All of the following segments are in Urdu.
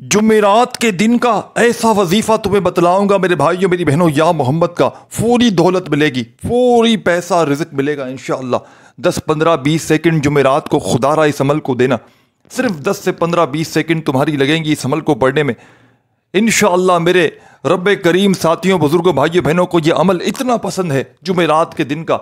جمعرات کے دن کا ایسا وظیفہ تمہیں بتلاؤں گا میرے بھائیوں میری بہنوں، یا محمد کا فوری دولت ملے گی، فوری پیسہ رزق ملے گا انشاءاللہ۔ 10-15-20 سیکنڈ جمعرات کو خدا را اس عمل کو دینا، صرف 10 سے 15-20 سیکنڈ تمہاری لگیں گی اس عمل کو پڑھنے میں انشاءاللہ۔ میرے رب کریم ساتھیوں بزرگوں بھائیوں بہنوں کو یہ عمل اتنا پسند ہے جمعرات کے دن کا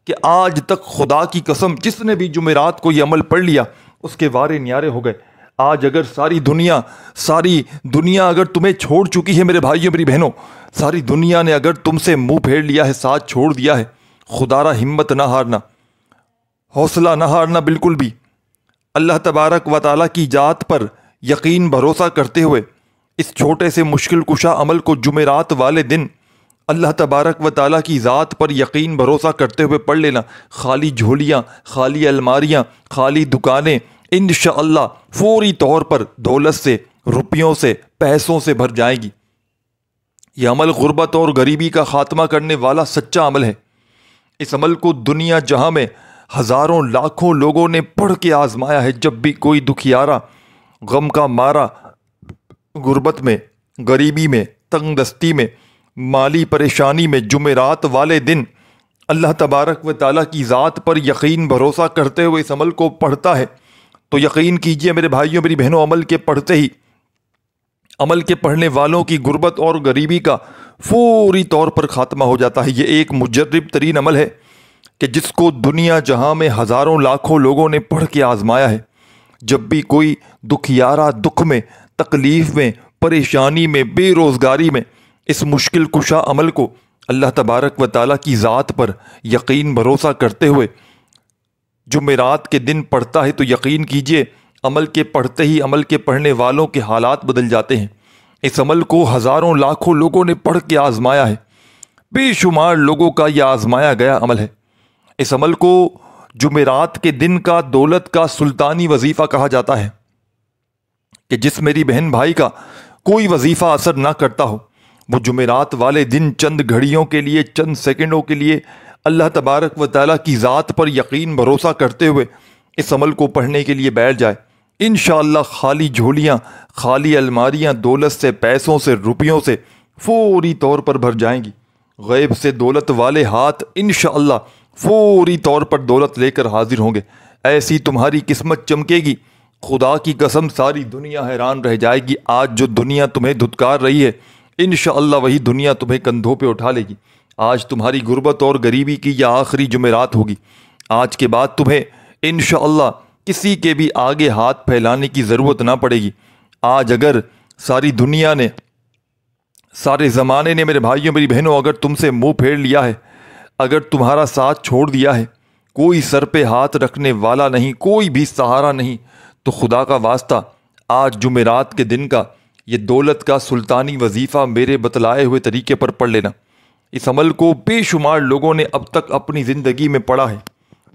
کہ آج تک خدا کی قسم جس نے بھی جمعرات کو یہ عمل پڑھ لیا اس کے وارے نیارے ہو گئے۔ آج اگر ساری دنیا اگر تمہیں چھوڑ چکی ہے میرے بھائیوں میری بہنوں، ساری دنیا نے اگر تم سے منہ پھیر لیا ہے، ساتھ چھوڑ دیا ہے، خدا را ہمت نہ ہارنا، حوصلہ نہ ہارنا بالکل بھی۔ اللہ تبارک و تعالیٰ کی ذات پر یقین بھروسہ کرتے ہوئے اس چھوٹے سے مشکل کشا عمل کو جمعرات والے دن اللہ تبارک و تعالیٰ کی ذات پر یقین بھروسہ کرتے ہوئے پڑھ لینا۔ خالی جھولیاں، خالی الماریاں، خالی دکانیں انشاءاللہ فوری طور پر دولت سے، روپیوں سے، پیسوں سے بھر جائے گی۔ یہ عمل غربت اور غریبی کا خاتمہ کرنے والا سچا عمل ہے۔ اس عمل کو دنیا جہاں میں ہزاروں لاکھوں لوگوں نے پڑھ کے آزمایا ہے۔ جب بھی کوئی دکھیارا، غم کا مارا، غربت میں، غریبی میں، تنگ دستی میں، مالی پریشانی میں جمعرات والے دن اللہ تبارک و تعالیٰ کی ذات پر یقین بھروسہ کرتے ہوئے اس عمل کو پڑھتا ہے تو یقین کیجئے میرے بھائیوں میری بہنوں، عمل کے پڑھتے ہی عمل کے پڑھنے والوں کی غربت اور غریبی کا فوری طور پر خاتمہ ہو جاتا ہے۔ یہ ایک مجرب ترین عمل ہے کہ جس کو دنیا جہاں میں ہزاروں لاکھوں لوگوں نے پڑھ کے آزمایا ہے۔ جب بھی کوئی دکھیارا دکھ میں، تکلیف میں، پریشانی میں، بے روزگاری میں اس مشکل کشا عمل کو اللہ تبارک و تعالیٰ کی ذات پر یقین بھروسہ کرتے ہوئے جمعرات کے دن پڑھتا ہے تو یقین کیجئے عمل کے پڑھتے ہی عمل کے پڑھنے والوں کے حالات بدل جاتے ہیں۔ اس عمل کو ہزاروں لاکھوں لوگوں نے پڑھ کے آزمایا ہے، بے شمار لوگوں کا یہ آزمایا گیا عمل ہے۔ اس عمل کو جمعرات کے دن کا دولت کا سلطانی وظیفہ کہا جاتا ہے کہ جس میری بہن بھائی کا کوئی وظیفہ اثر نہ کرتا ہو، وہ جمعرات والے دن چند گھڑیوں کے لیے، چند سیکنڈوں کے لیے اللہ تبارک و تعالیٰ کی ذات پر یقین بھروسہ کرتے ہوئے اس عمل کو پڑھنے کے لیے بیٹھ جائے۔ انشاءاللہ خالی جھولیاں، خالی الماریاں دولت سے، پیسوں سے، روپیوں سے فوری طور پر بھر جائیں گی۔ غیب سے دولت والے ہاتھ انشاءاللہ فوری طور پر دولت لے کر حاضر ہوں گے۔ ایسی تمہاری قسمت چمکے گی، خدا کی قسم ساری دنیا حیران رہ جائے گی۔ آج جو دنیا تمہیں دھتکار رہی ہے انشاءاللہ وہی دنیا تمہیں کندھوں پہ اٹھا لے گی۔ آج تمہاری غربت اور غریبی کی یہ آخری جمعرات ہوگی۔ آج کے بعد تمہیں انشاءاللہ کسی کے بھی آگے ہاتھ پھیلانے کی ضرورت نہ پڑے گی۔ آج اگر ساری دنیا نے، سارے زمانے نے میرے بھائیوں میری بہنوں اگر تم سے منہ پھیر لیا ہے، اگر تمہارا ساتھ چھوڑ دیا ہے، کوئی سر پہ ہاتھ رکھنے والا نہیں، کوئی بھی سہارا نہیں، تو خدا کا واسطہ آج جمعرات کے دن کا یہ دولت کا سلطانی وظیفہ میرے بتلائے ہوئے طریقے پر پڑھ لینا۔ اس عمل کو بے شمار لوگوں نے اب تک اپنی زندگی میں پڑھا ہے۔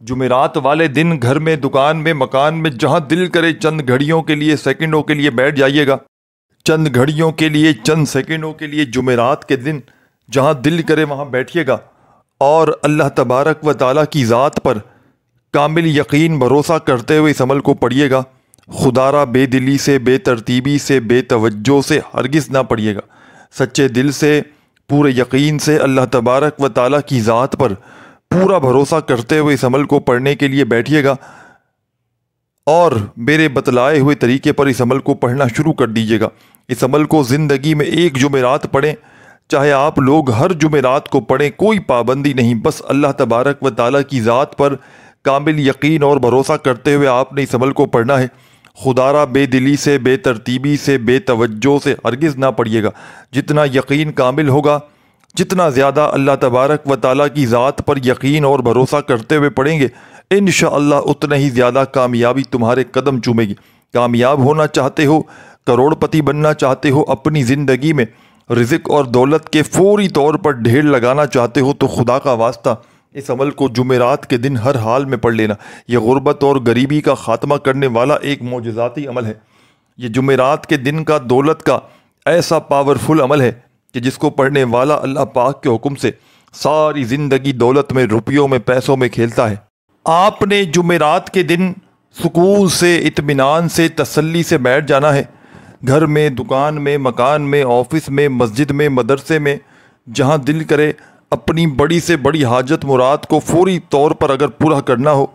جمعرات والے دن گھر میں، دکان میں، مکان میں، جہاں دل کرے چند گھڑیوں کے لیے، سیکنڈوں کے لیے بیٹھ جائیے گا۔ چند گھڑیوں کے لیے، چند سیکنڈوں کے لیے جمعرات کے دن جہاں دل کرے وہاں بیٹھیے گا اور اللہ تبارک و تعالیٰ کی ذات پر کامل یقین بھروسہ کرتے ہوئے اس عمل کو پڑھیے گا۔ خدا را بے دلی سے، بے ترتیبی سے، بے توجہ سے ہرگز نہ پڑھیے گا۔ سچے دل سے، پورے یقین سے اللہ تبارک و تعالیٰ کی ذات پر پورا بھروسہ کرتے ہوئے اس عمل کو پڑھنے کے لیے بیٹھیے گا اور میرے بتلائے ہوئے طریقے پر اس عمل کو پڑھنا شروع کر دیجیے گا۔ اس عمل کو زندگی میں ایک جمعرات پڑھیں، چاہے آپ لوگ ہر جمعرات کو پڑھیں، کوئی پابندی نہیں، بس اللہ تبارک و تعالیٰ کی ذات پر کامل یقین اور بھروسہ کرتے ہوئے آپ نے اس عمل کو پڑھنا ہے۔ خدا را بے دلی سے، بے ترتیبی سے، بے توجہ سے ہرگز نہ پڑھیے گا۔ جتنا یقین کامل ہوگا، جتنا زیادہ اللہ تبارک و تعالیٰ کی ذات پر یقین اور بھروسہ کرتے ہوئے پڑھیں گے انشاءاللہ اتنا ہی زیادہ کامیابی تمہارے قدم چومے گی۔ کامیاب ہونا چاہتے ہو، کروڑ پتی بننا چاہتے ہو، اپنی زندگی میں رزق اور دولت کے فوری طور پر ڈھیر لگانا چاہتے ہو تو خدا کا واسطہ اس عمل کو جمعرات کے دن ہر حال میں پڑھ لینا۔ یہ غربت اور غریبی کا خاتمہ کرنے والا ایک معجزاتی عمل ہے۔ یہ جمعرات کے دن کا دولت کا ایسا پاورفل عمل ہے کہ جس کو پڑھنے والا اللہ پاک کے حکم سے ساری زندگی دولت میں، روپیوں میں، پیسوں میں کھیلتا ہے۔ آپ نے جمعرات کے دن سکون سے، اطمینان سے، تسلی سے بیٹھ جانا ہے۔ گھر میں، دکان میں، مکان میں، آفس میں، مسجد میں، مدرسے میں، جہاں دل کرے اپنی بڑی سے بڑی حاجت مراد کو فوری طور پر اگر پورا کرنا ہو،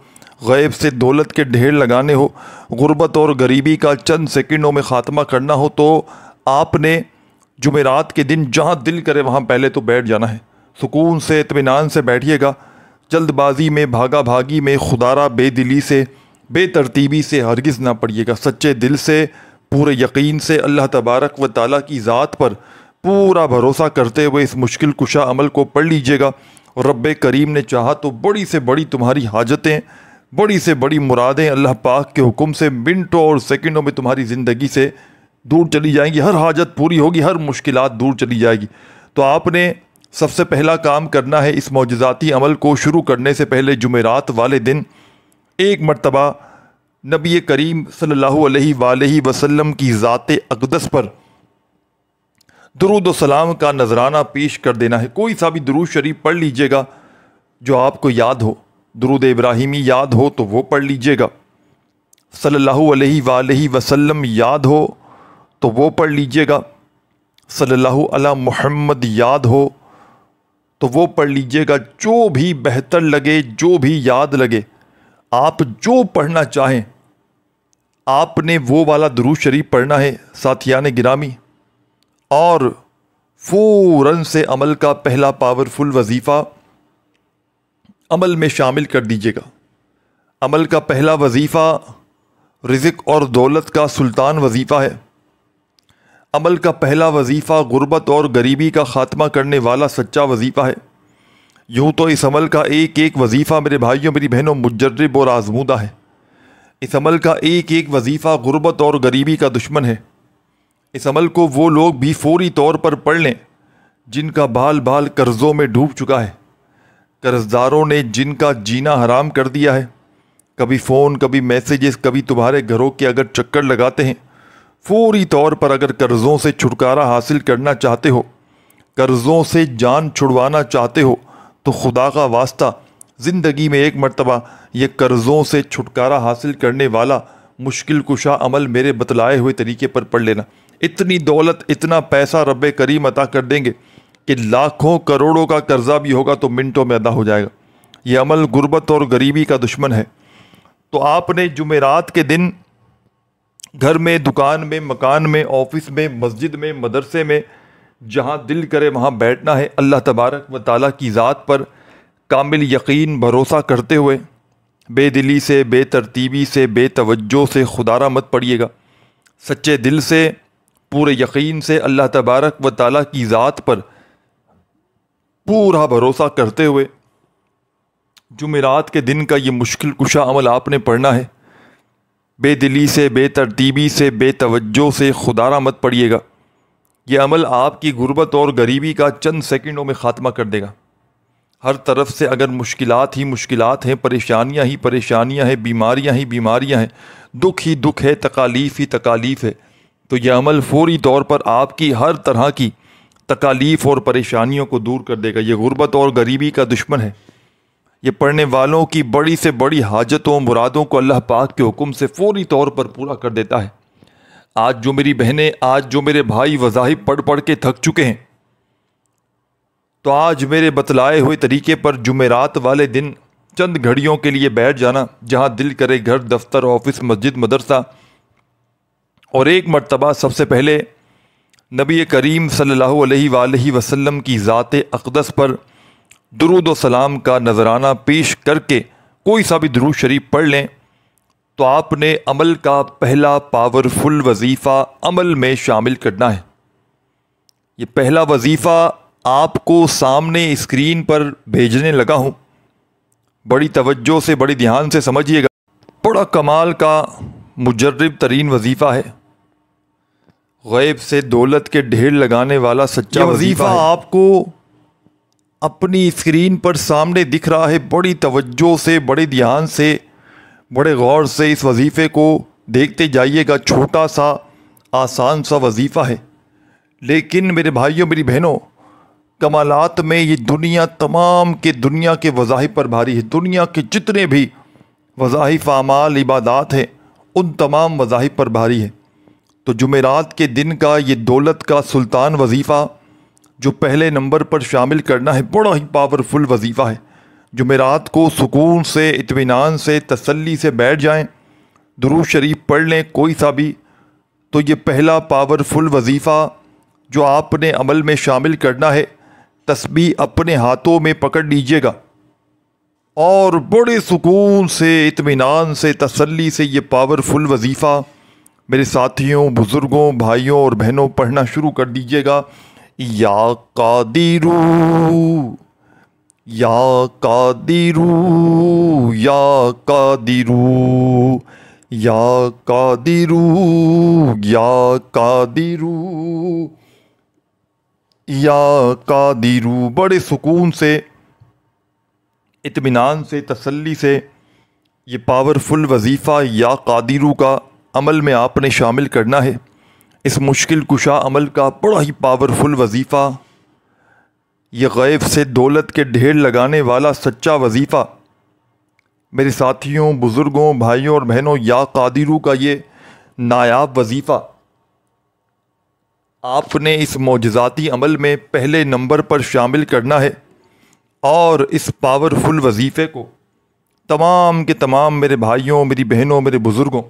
غیب سے دولت کے ڈھیر لگانے ہو، غربت اور غریبی کا چند سیکنڈوں میں خاتمہ کرنا ہو، تو آپ نے جمعرات کے دن جہاں دل کرے وہاں پہلے تو بیٹھ جانا ہے۔ سکون سے، اطمینان سے بیٹھیے گا۔ جلد بازی میں، بھاگا بھاگی میں، خدارہ بے دلی سے، بے ترتیبی سے ہرگز نہ پڑھیے گا۔ سچے دل سے، پورے یقین سے، اللہ تبارک و تعالیٰ کی ذات پر پورا بھروسہ کرتے ہوئے اس مشکل کشا عمل کو پڑھ لیجئے گا، اور رب کریم نے چاہا تو بڑی سے بڑی تمہاری حاجتیں، بڑی سے بڑی مرادیں اللہ پاک کے حکم سے منٹوں اور سیکنڈوں میں تمہاری زندگی سے دور چلی جائیں گی۔ ہر حاجت پوری ہوگی، ہر مشکلات دور چلی جائے گی۔ تو آپ نے سب سے پہلا کام کرنا ہے، اس معجزاتی عمل کو شروع کرنے سے پہلے جمعرات والے دن ایک مرتبہ نبی کریم صلی اللہ علیہ وآلہ وسلم کی ذات اقدس پر درود و سلام کا نذرانہ پیش کر دینا ہے۔ کوئی سا بھی درود شریف پڑھ لیجئے گا جو آپ کو یاد ہو۔ درود ابراہیمی یاد ہو تو وہ پڑھ لیجئے گا، صلی اللہ علیہ وآلہ وسلم یاد ہو تو وہ پڑھ لیجئے گا، صلی اللہ علی محمد یاد ہو تو وہ پڑھ لیجئے گا۔ جو بھی بہتر لگے، جو بھی یاد لگے، آپ جو پڑھنا چاہیں آپ نے وہ والا درود شریف پڑھنا ہے ساتھیان گرامی، اور فوراً سے عمل کا پہلا پاورفل وظیفہ عمل میں شامل کر دیجیے گا۔ عمل کا پہلا وظیفہ رزق اور دولت کا سلطان وظیفہ ہے۔ عمل کا پہلا وظیفہ غربت اور غریبی کا خاتمہ کرنے والا سچا وظیفہ ہے۔ یوں تو اس عمل کا ایک ایک وظیفہ میرے بھائیوں میری بہنوں مجرب اور آزمودہ ہے۔ اس عمل کا ایک ایک وظیفہ غربت اور غریبی کا دشمن ہے۔ اس عمل کو وہ لوگ بھی فوری طور پر پڑھ لیں جن کا بال بال قرضوں میں ڈوب چکا ہے، قرض داروں نے جن کا جینا حرام کر دیا ہے۔ کبھی فون، کبھی میسیجز، کبھی تمہارے گھروں کے اگر چکر لگاتے ہیں۔ فوری طور پر اگر قرضوں سے چھٹکارا حاصل کرنا چاہتے ہو، قرضوں سے جان چھڑوانا چاہتے ہو، تو خدا کا واسطہ زندگی میں ایک مرتبہ یہ قرضوں سے چھٹکارا حاصل کرنے والا مشکل کشا عمل میرے بتلائے ہوئے طریقے پر پڑھ لینا۔ اتنی دولت، اتنا پیسہ رب کریم عطا کر دیں گے کہ لاکھوں کروڑوں کا قرضہ بھی ہوگا تو منٹوں میں ادا ہو جائے گا۔ یہ عمل غربت اور غریبی کا دشمن ہے۔ تو آپ نے جمعرات کے دن گھر میں، دکان میں، مکان میں، آفس میں، مسجد میں، مدرسے میں، جہاں دل کرے وہاں بیٹھنا ہے۔ اللہ تبارک و تعالیٰ کی ذات پر کامل یقین بھروسہ کرتے ہوئے بے دلی سے، بے ترتیبی سے، بے توجہ سے خدارہ مت پڑھیے گا۔ سچے دل سے، پورے یقین سے اللہ تبارک و تعالیٰ کی ذات پر پورا بھروسہ کرتے ہوئے جمعرات کے دن کا یہ مشکل کشا عمل آپ نے پڑھنا ہے۔ بے دلی سے، بے ترتیبی سے، بے توجہ سے خدارہ مت پڑھیے گا۔ یہ عمل آپ کی غربت اور غریبی کا چند سیکنڈوں میں خاتمہ کر دے گا۔ ہر طرف سے اگر مشکلات ہی مشکلات ہیں، پریشانیاں ہی پریشانیاں ہیں، بیماریاں ہی بیماریاں ہیں، دکھ ہی دکھ ہے، تکالیف ہی تکالیف ہے، تو یہ عمل فوری طور پر آپ کی ہر طرح کی تکالیف اور پریشانیوں کو دور کر دے گا۔ یہ غربت اور غریبی کا دشمن ہے۔ یہ پڑھنے والوں کی بڑی سے بڑی حاجتوں، مرادوں کو اللہ پاک کے حکم سے فوری طور پر پورا کر دیتا ہے۔ آج جو میری بہنیں، آج جو میرے بھائی وظائف پڑھ پڑھ کے تھک چکے ہیں، تو آج میرے بتلائے ہوئے طریقے پر جمعرات والے دن چند گھڑیوں کے لیے بیٹھ جانا، جہاں دل کرے گھر، دفتر، آفس، مسجد، مدرسہ، اور ایک مرتبہ سب سے پہلے نبی کریم صلی اللہ علیہ وآلہ وسلم کی ذات اقدس پر درود و سلام کا نذرانہ پیش کر کے کوئی سا بھی درود شریف پڑھ لیں، تو آپ نے عمل کا پہلا پاورفل وظیفہ عمل میں شامل کرنا ہے۔ یہ پہلا وظیفہ آپ کو سامنے اسکرین پر بھیجنے لگا ہوں، بڑی توجہ سے، بڑی دھیان سے سمجھیے گا۔ بڑا کمال کا مجرب ترین وظیفہ ہے، غیب سے دولت کے ڈھیر لگانے والا سچا وظیفہ آپ کو اپنی اسکرین پر سامنے دکھ رہا ہے۔ بڑی توجہ سے، بڑے دھیان سے، بڑے غور سے اس وظیفے کو دیکھتے جائیے گا۔ چھوٹا سا آسان سا وظیفہ ہے، لیکن میرے بھائیوں میری بہنوں، کمالات میں یہ دنیا تمام کے دنیا کے وظائف پر بھاری ہے۔ دنیا کے جتنے بھی وظائف، اعمال، عبادات ہیں، ان تمام وظائف پر بھاری ہے۔ تو جمعرات کے دن کا یہ دولت کا سلطان وظیفہ جو پہلے نمبر پر شامل کرنا ہے، بڑا ہی پاورفل وظیفہ ہے۔ جمعرات کو سکون سے، اطمینان سے، تسلی سے بیٹھ جائیں، درود شریف پڑھ لیں کوئی سا بھی، تو یہ پہلا پاورفل وظیفہ جو آپ نے عمل میں شامل کرنا ہے، تسبیح اپنے ہاتھوں میں پکڑ لیجئے گا اور بڑے سکون سے، اطمینان سے، تسلی سے یہ پاورفل وظیفہ میرے ساتھیوں، بزرگوں، بھائیوں اور بہنوں پڑھنا شروع کر دیجئے گا۔ یا قادرو یا قادرو یا قادرو یا قادرو یا قادرو یا قادرو، بڑے سکون سے، اطمینان سے، تسلی سے یہ پاورفل وظیفہ یا قادرو کا عمل میں آپ نے شامل کرنا ہے۔ اس مشکل کشا عمل کا بڑا ہی پاورفل وظیفہ، یہ غیب سے دولت کے ڈھیر لگانے والا سچا وظیفہ میرے ساتھیوں، بزرگوں، بھائیوں اور بہنوں، یا قادرو کا یہ نایاب وظیفہ آپ نے اس معجزاتی عمل میں پہلے نمبر پر شامل کرنا ہے، اور اس پاورفل وظیفے کو تمام کے تمام میرے بھائیوں، میری بہنوں، میرے بزرگوں،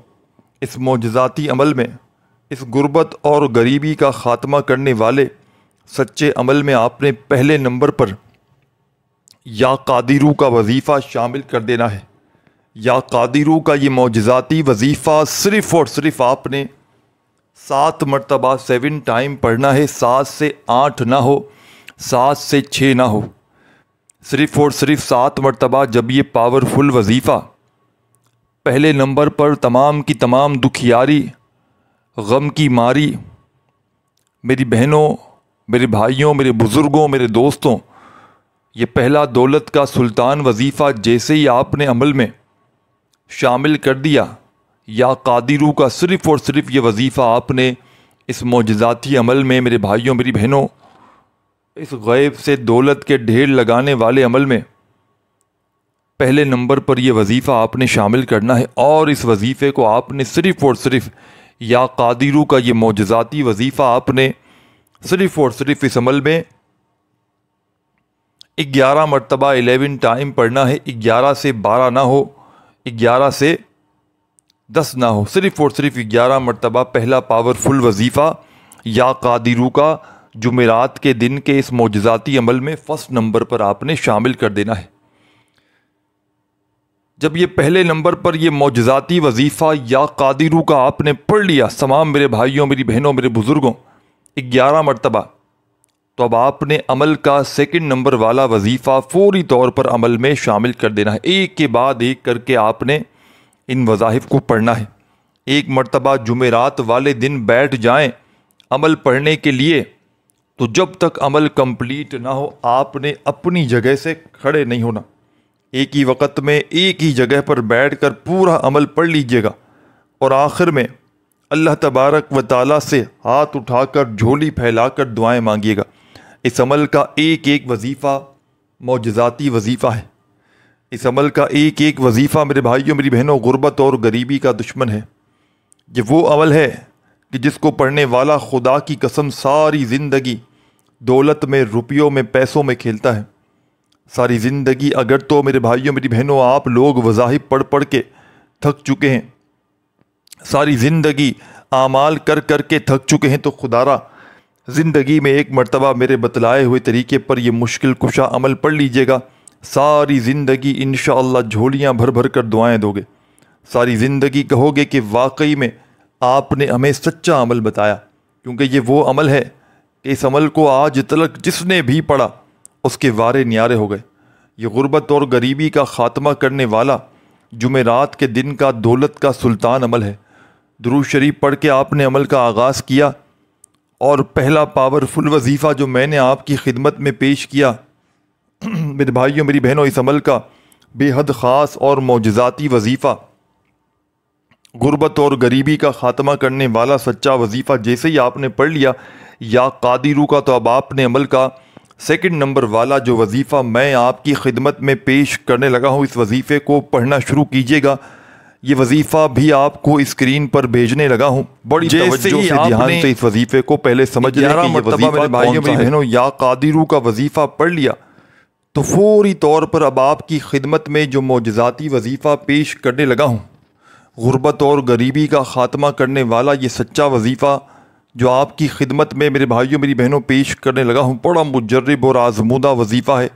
اس معجزاتی عمل میں، اس غربت اور غریبی کا خاتمہ کرنے والے سچے عمل میں آپ نے پہلے نمبر پر یا قادرو کا وظیفہ شامل کر دینا ہے۔ یا قادرو کا یہ معجزاتی وظیفہ صرف اور صرف آپ نے 7 مرتبہ 7 ٹائم پڑھنا ہے، 7 سے 8 نہ ہو، 7 سے 6 نہ ہو، صرف اور صرف 7 مرتبہ جب یہ پاورفل وظیفہ پہلے نمبر پر تمام کی تمام دکھیاری، غم کی ماری میری بہنوں، میرے بھائیوں، میرے بزرگوں، میرے دوستوں، یہ پہلا دولت کا سلطان وظیفہ جیسے ہی آپ نے عمل میں شامل کر دیا، یا قادرو کا صرف اور صرف یہ وظیفہ آپ نے اس معجزاتی عمل میں میرے بھائیوں، میری بہنوں، اس غیب سے دولت کے ڈھیر لگانے والے عمل میں پہلے نمبر پر یہ وظیفہ آپ نے شامل کرنا ہے، اور اس وظیفے کو آپ نے صرف اور صرف یا قادرو کا یہ معجزاتی وظیفہ آپ نے صرف اور صرف اس عمل میں 11 مرتبہ 11 ٹائم پڑھنا ہے، 11 سے 12 نہ ہو، 11 سے 10 نہ ہو، صرف اور صرف 11 مرتبہ پہلا پاورفل وظیفہ یا قادرو کا جمعرات کے دن کے اس معجزاتی عمل میں فرسٹ نمبر پر آپ نے شامل کر دینا ہے۔ جب یہ پہلے نمبر پر یہ معجزاتی وظیفہ یا قادرو کا آپ نے پڑھ لیا تمام میرے بھائیوں، میری بہنوں، میرے بزرگوں 11 مرتبہ، تو اب آپ نے عمل کا سیکنڈ نمبر والا وظیفہ فوری طور پر عمل میں شامل کر دینا ہے۔ ایک کے بعد ایک کر کے آپ نے ان وظائف کو پڑھنا ہے۔ ایک مرتبہ جمعرات والے دن بیٹھ جائیں عمل پڑھنے کے لیے، تو جب تک عمل کمپلیٹ نہ ہو آپ نے اپنی جگہ سے کھڑے نہیں ہونا، ایک ہی وقت میں ایک ہی جگہ پر بیٹھ کر پورا عمل پڑھ لیجئے گا، اور آخر میں اللہ تبارک و تعالیٰ سے ہاتھ اٹھا کر جھولی پھیلا کر دعائیں مانگیے گا۔ اس عمل کا ایک ایک وظیفہ معجزاتی وظیفہ ہے۔ اس عمل کا ایک ایک وظیفہ میرے بھائیوں، میری بہنوں، غربت اور غریبی کا دشمن ہے۔ یہ وہ عمل ہے کہ جس کو پڑھنے والا خدا کی قسم ساری زندگی دولت میں، روپیوں میں، پیسوں میں کھیلتا ہے۔ ساری زندگی اگر تو میرے بھائیوں، میری بہنوں، آپ لوگ وظائف پڑھ پڑھ کے تھک چکے ہیں، ساری زندگی اعمال کر کر کے تھک چکے ہیں، تو خدا را زندگی میں ایک مرتبہ میرے بتلائے ہوئے طریقے پر یہ مشکل کشا عمل پڑھ لیجئے گا، ساری زندگی انشاءاللہ جھولیاں بھر بھر کر دعائیں دو گے، ساری زندگی کہو گے کہ واقعی میں آپ نے ہمیں سچا عمل بتایا، کیونکہ یہ وہ عمل ہے کہ اس عمل کو آج تلک جس نے بھی پڑھا اس کے وارے نیارے ہو گئے۔ یہ غربت اور غریبی کا خاتمہ کرنے والا جمعرات کے دن کا دولت کا سلطان عمل ہے۔ درود شریف پڑھ کے آپ نے عمل کا آغاز کیا، اور پہلا پاورفل وظیفہ جو میں نے آپ کی خدمت میں پیش کیا میرے بھائیوں، میری بہنوں، اس عمل کا بے حد خاص اور معجزاتی وظیفہ، غربت اور غریبی کا خاتمہ کرنے والا سچا وظیفہ جیسے ہی آپ نے پڑھ لیا یا قادرو کا، تو اب آپ نے عمل کا سیکنڈ نمبر والا جو وظیفہ میں آپ کی خدمت میں پیش کرنے لگا ہوں، اس وظیفے کو پڑھنا شروع کیجیے گا۔ یہ وظیفہ بھی آپ کو اسکرین پر بھیجنے لگا ہوں. بڑی توجہ سے دھیان سے اس وظیفے کو پہلے سمجھ لیں کہ یہ وظیفہ میرے بھائیوں میری بہنوں یا قادرو کا وظیفہ پڑھ لیا تو فوری طور پر اب آپ کی خدمت میں جو معجزاتی وظیفہ پیش کرنے لگا ہوں، غربت اور غریبی کا خاتمہ کرنے والا یہ سچا وظیفہ جو آپ کی خدمت میں میرے بھائیوں میری بہنوں پیش کرنے لگا ہوں، بڑا مجرب اور آزمودہ وظیفہ ہے.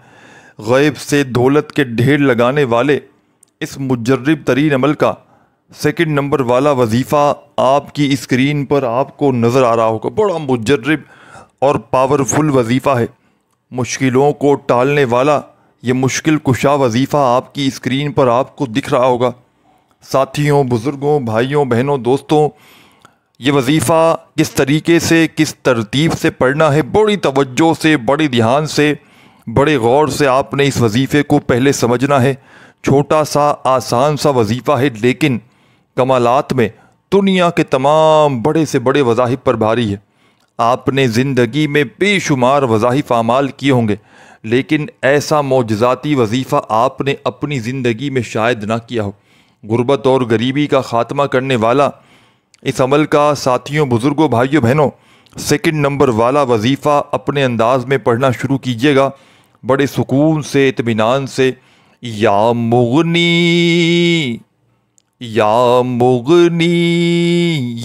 غیب سے دولت کے ڈھیر لگانے والے اس مجرب ترین عمل کا سیکنڈ نمبر والا وظیفہ آپ کی اسکرین پر آپ کو نظر آ رہا ہوگا. بڑا مجرب اور پاورفل وظیفہ ہے. مشکلوں کو ٹالنے والا یہ مشکل کشا وظیفہ آپ کی اسکرین پر آپ کو دکھ رہا ہوگا. ساتھیوں، بزرگوں، بھائیوں، بہنوں، دوستوں، یہ وظیفہ کس طریقے سے، کس ترتیب سے پڑھنا ہے، بڑی توجہ سے، بڑے دھیان سے، بڑے غور سے آپ نے اس وظیفے کو پہلے سمجھنا ہے. چھوٹا سا آسان سا وظیفہ ہے لیکن کمالات میں دنیا کے تمام بڑے سے بڑے وظائف پر بھاری ہے. آپ نے زندگی میں بے شمار وظائف اعمال کیے ہوں گے لیکن ایسا معجزاتی وظیفہ آپ نے اپنی زندگی میں شاید نہ کیا ہو. غربت اور غریبی کا خاتمہ کرنے والا اس عمل کا ساتھیوں، بزرگوں، بھائیوں، بہنوں سیکنڈ نمبر والا وظیفہ اپنے انداز میں پڑھنا شروع کیجیے گا، بڑے سکون سے، اطمینان سے. یا مغنی یا مغنی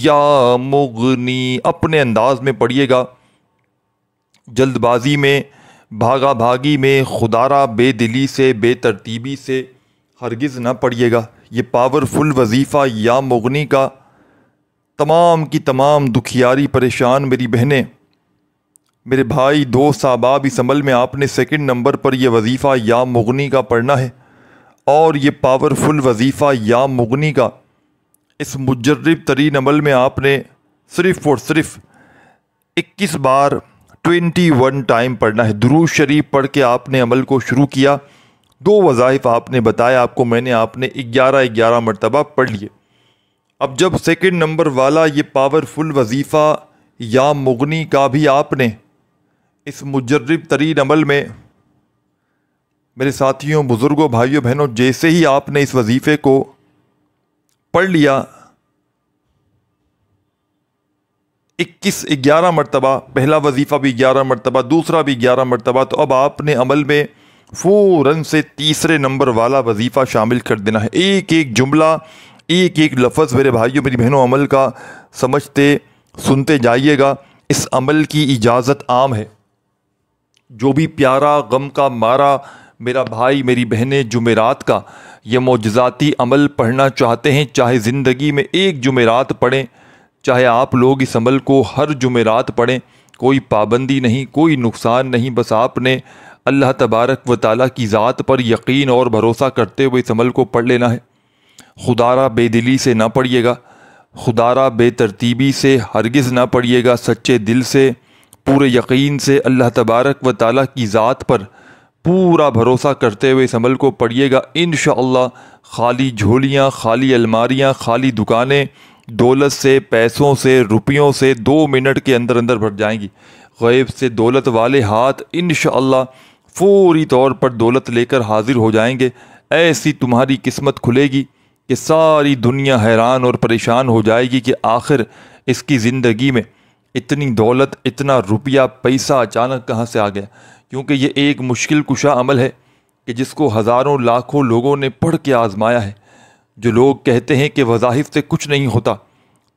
یا مغنی اپنے انداز میں پڑھیے گا. جلد بازی میں، بھاگا بھاگی میں، خدارہ بے دلی سے، بے ترتیبی سے ہرگز نہ پڑھیے گا. یہ پاورفل وظیفہ یا مغنی کا تمام کی تمام دکھیاری پریشان میری بہنیں، میرے بھائی، دوست، احباب، اس عمل میں آپ نے سیکنڈ نمبر پر یہ وظیفہ یا مغنی کا پڑھنا ہے. اور یہ پاورفل وظیفہ یا مغنی کا اس مجرب ترین عمل میں آپ نے صرف اور صرف 21 بار 21 ٹائم پڑھنا ہے. درود شریف پڑھ کے آپ نے عمل کو شروع کیا. 2 وظائف آپ نے بتایا آپ کو میں نے، آپ نے 11 مرتبہ پڑھ لیے. اب جب سیکنڈ نمبر والا یہ پاورفل وظیفہ یا مغنی کا بھی آپ نے اس مجرب ترین عمل میں، میرے ساتھیوں، بزرگوں، بھائیوں، بہنوں، جیسے ہی آپ نے اس وظیفے کو پڑھ لیا 11 مرتبہ، پہلا وظیفہ بھی 11 مرتبہ، دوسرا بھی 11 مرتبہ، تو اب آپ نے عمل میں فوراً سے تیسرے نمبر والا وظیفہ شامل کر دینا ہے. ایک ایک جملہ، ایک ایک لفظ میرے بھائیوں میری بہنوں عمل کا سمجھتے سنتے جائیے گا. اس عمل کی اجازت عام ہے. جو بھی پیارا، غم کا مارا میرا بھائی، میری بہنیں جمعرات کا یہ معجزاتی عمل پڑھنا چاہتے ہیں، چاہے زندگی میں ایک جمعرات پڑھیں، چاہے آپ لوگ اس عمل کو ہر جمعرات پڑھیں، کوئی پابندی نہیں، کوئی نقصان نہیں. بس آپ نے اللہ تبارک و تعالیٰ کی ذات پر یقین اور بھروسہ کرتے ہوئے اس عمل کو پڑھ لینا ہے. خدارہ بے دلی سے نہ پڑھیے گا، خدارہ بے ترتیبی سے ہرگز نہ پڑھیے گا. سچے دل سے، پورے یقین سے، اللہ تبارک و تعالیٰ کی ذات پر پورا بھروسہ کرتے ہوئے اس عمل کو پڑھیے گا. انشاءاللہ خالی جھولیاں، خالی الماریاں، خالی دکانیں دولت سے، پیسوں سے، روپیوں سے 2 منٹ کے اندر اندر بھر جائیں گی. غیب سے دولت والے ہاتھ انشاءاللہ فوری طور پر دولت لے کر حاضر ہو جائیں گے. ایسی تمہاری قسمت کھلے گی کہ ساری دنیا حیران اور پریشان ہو جائے گی کہ آخر اس کی زندگی میں اتنی دولت، اتنا روپیہ، پیسہ اچانک کہاں سے آ گیا. کیونکہ یہ ایک مشکل کشا عمل ہے کہ جس کو ہزاروں لاکھوں لوگوں نے پڑھ کے آزمایا ہے. جو لوگ کہتے ہیں کہ وظائف سے کچھ نہیں ہوتا،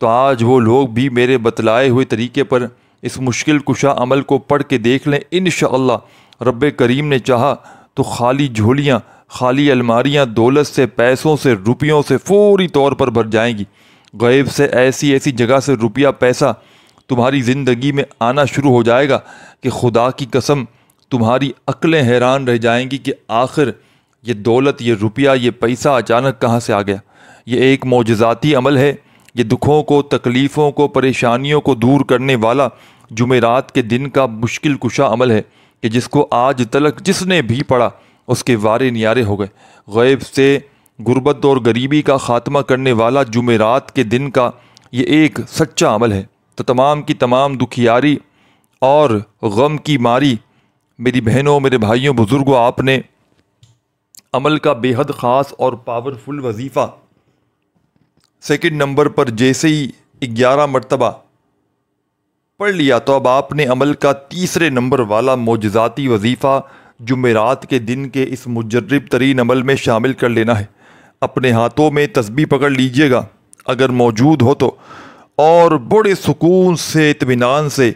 تو آج وہ لوگ بھی میرے بتلائے ہوئے طریقے پر اس مشکل کشا عمل کو پڑھ کے دیکھ لیں. انشاءاللہ رب کریم نے چاہا تو خالی جھولیاں، خالی الماریاں دولت سے، پیسوں سے، روپیوں سے فوری طور پر بھر جائیں گی. غیب سے ایسی ایسی جگہ سے روپیہ، پیسہ تمہاری زندگی میں آنا شروع ہو جائے گا کہ خدا کی قسم تمہاری عقلیں حیران رہ جائیں گی کہ آخر یہ دولت، یہ روپیہ، یہ پیسہ اچانک کہاں سے آ گیا. یہ ایک معجزاتی عمل ہے. یہ دکھوں کو، تکلیفوں کو، پریشانیوں کو دور کرنے والا جمعرات کے دن کا مشکل کشا عمل ہے کہ جس کو آج تلک جس نے بھی پڑھا اس کے وارے نیارے ہو گئے. غیب سے غربت اور غریبی کا خاتمہ کرنے والا جمعرات کے دن کا یہ ایک سچا عمل ہے. تو تمام کی تمام دکھیاری اور غم کی ماری میری بہنوں، میرے بھائیوں، بزرگوں، آپ نے عمل کا بے حد خاص اور پاورفل وظیفہ سیکنڈ نمبر پر جیسے ہی 11 مرتبہ پڑھ لیا تو اب آپ نے عمل کا تیسرے نمبر والا معجزاتی وظیفہ جمعرات کے دن کے اس مجرب ترین عمل میں شامل کر لینا ہے۔ اپنے ہاتھوں میں تسبیح پکڑ لیجئے گا اگر موجود ہو تو، اور بڑے سکون سے اطمینان سے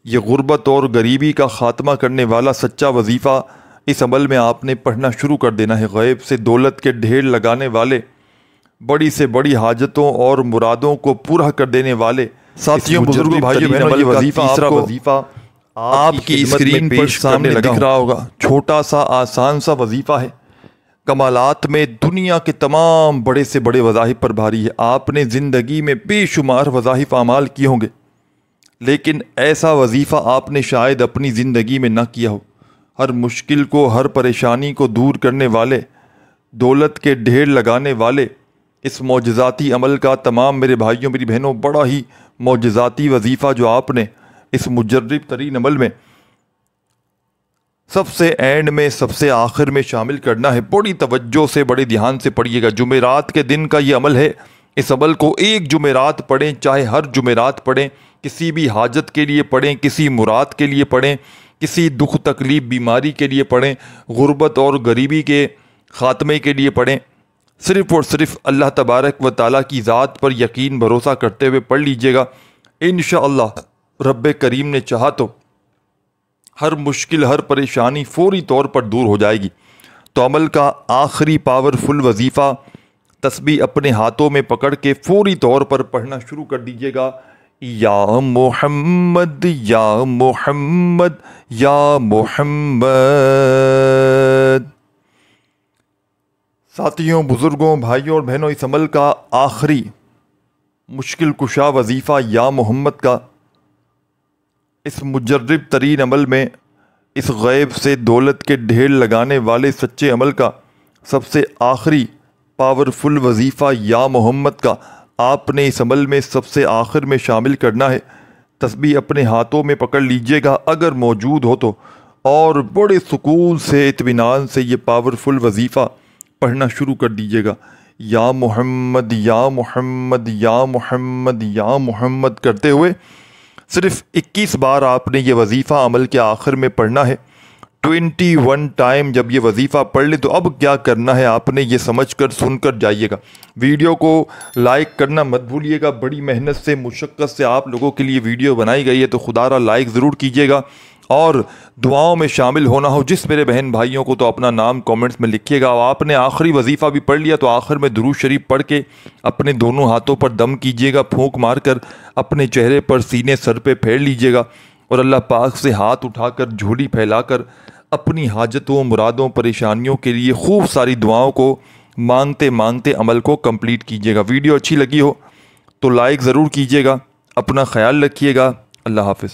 یہ غربت اور غریبی کا خاتمہ کرنے والا سچا وظیفہ اس عمل میں آپ نے پڑھنا شروع کر دینا ہے۔ غیب سے دولت کے ڈھیر لگانے والے، بڑی سے بڑی حاجتوں اور مرادوں کو پورا کر دینے والے ساتھیوں، بزرگوں، بھائیوں بہنوں، یہ وظیفہ آپ کی اسکرین پر سامنے دکھ رہا ہوگا۔ چھوٹا سا آسان سا وظیفہ ہے، کمالات میں دنیا کے تمام بڑے سے بڑے وظائف پر بھاری ہے۔ آپ نے زندگی میں بے شمار وظائف اعمال کیے ہوں گے، لیکن ایسا وظیفہ آپ نے شاید اپنی زندگی میں نہ کیا ہو۔ ہر مشکل کو، ہر پریشانی کو دور کرنے والے، دولت کے ڈھیر لگانے والے اس معجزاتی عمل کا تمام میرے بھائیوں میری بہنوں بڑا ہی معجزاتی وظیفہ جو آپ نے اس مجرب ترین عمل میں سب سے اینڈ میں، سب سے آخر میں شامل کرنا ہے۔ بڑی توجہ سے، بڑے دھیان سے پڑھیے گا۔ جمعرات کے دن کا یہ عمل ہے۔ اس عمل کو ایک جمعرات پڑھیں، چاہے ہر جمعرات پڑھیں، کسی بھی حاجت کے لیے پڑھیں، کسی مراد کے لیے پڑھیں، کسی دکھ تکلیف بیماری کے لیے پڑھیں، غربت اور غریبی کے خاتمے کے لیے پڑھیں۔ صرف اور صرف اللہ تبارک و تعالیٰ کی ذات پر یقین بھروسہ کرتے ہوئے پڑھ لیجئے گا۔ انشاءاللہ رب کریم نے چاہا تو ہر مشکل، ہر پریشانی فوری طور پر دور ہو جائے گی۔ تو عمل کا آخری پاورفل وظیفہ تسبیح اپنے ہاتھوں میں پکڑ کے فوری طور پر پڑھنا شروع کر دیجئے گا۔ یا محمد یا محمد یا محمد۔ ساتھیوں، بزرگوں، بھائیوں اور بہنوں، اس عمل کا آخری مشکل کشا وظیفہ یا محمد کا اس مجرب ترین عمل میں، اس غیب سے دولت کے ڈھیر لگانے والے سچے عمل کا سب سے آخری پاورفل وظیفہ یا محمد کا آپ نے اس عمل میں سب سے آخر میں شامل کرنا ہے۔ تسبیح اپنے ہاتھوں میں پکڑ لیجئے گا اگر موجود ہو تو، اور بڑے سکون سے، اطمینان سے یہ پاورفل وظیفہ پڑھنا شروع کر دیجئے گا۔ یا محمد یا محمد یا محمد یا محمد کرتے ہوئے صرف 21 بار آپ نے یہ وظیفہ عمل کے آخر میں پڑھنا ہے۔ 21 ٹائم جب یہ وظیفہ پڑھ لے تو اب کیا کرنا ہے آپ نے یہ سمجھ کر، سن کر جائیے گا۔ ویڈیو کو لائک کرنا مت بھولیے گا۔ بڑی محنت سے، مشقت سے آپ لوگوں کے لیے ویڈیو بنائی گئی ہے، تو خدا را لائک ضرور کیجیے گا، اور دعاؤں میں شامل ہونا ہو جس میرے بہن بھائیوں کو تو اپنا نام کومنٹس میں لکھیے گا۔ اور آپ نے آخری وظیفہ بھی پڑھ لیا تو آخر میں درود شریف پڑھ کے اپنے دونوں ہاتھوں پر دم کیجیے گا، پھونک مار کر اپنے چہرے پر، سینے، سر پہ پھیر لیجیے گا، اور اللہ پاک سے ہاتھ اٹھا کر، جھولی پھیلا کر اپنی حاجتوں، مرادوں، پریشانیوں کے لیے خوب ساری دعاؤں کو مانگتے مانگتے عمل کو کمپلیٹ کیجیے گا۔ ویڈیو اچھی لگی ہو تو لائک ضرور کیجیے گا۔ اپنا خیال رکھیے گا۔ اللہ حافظ۔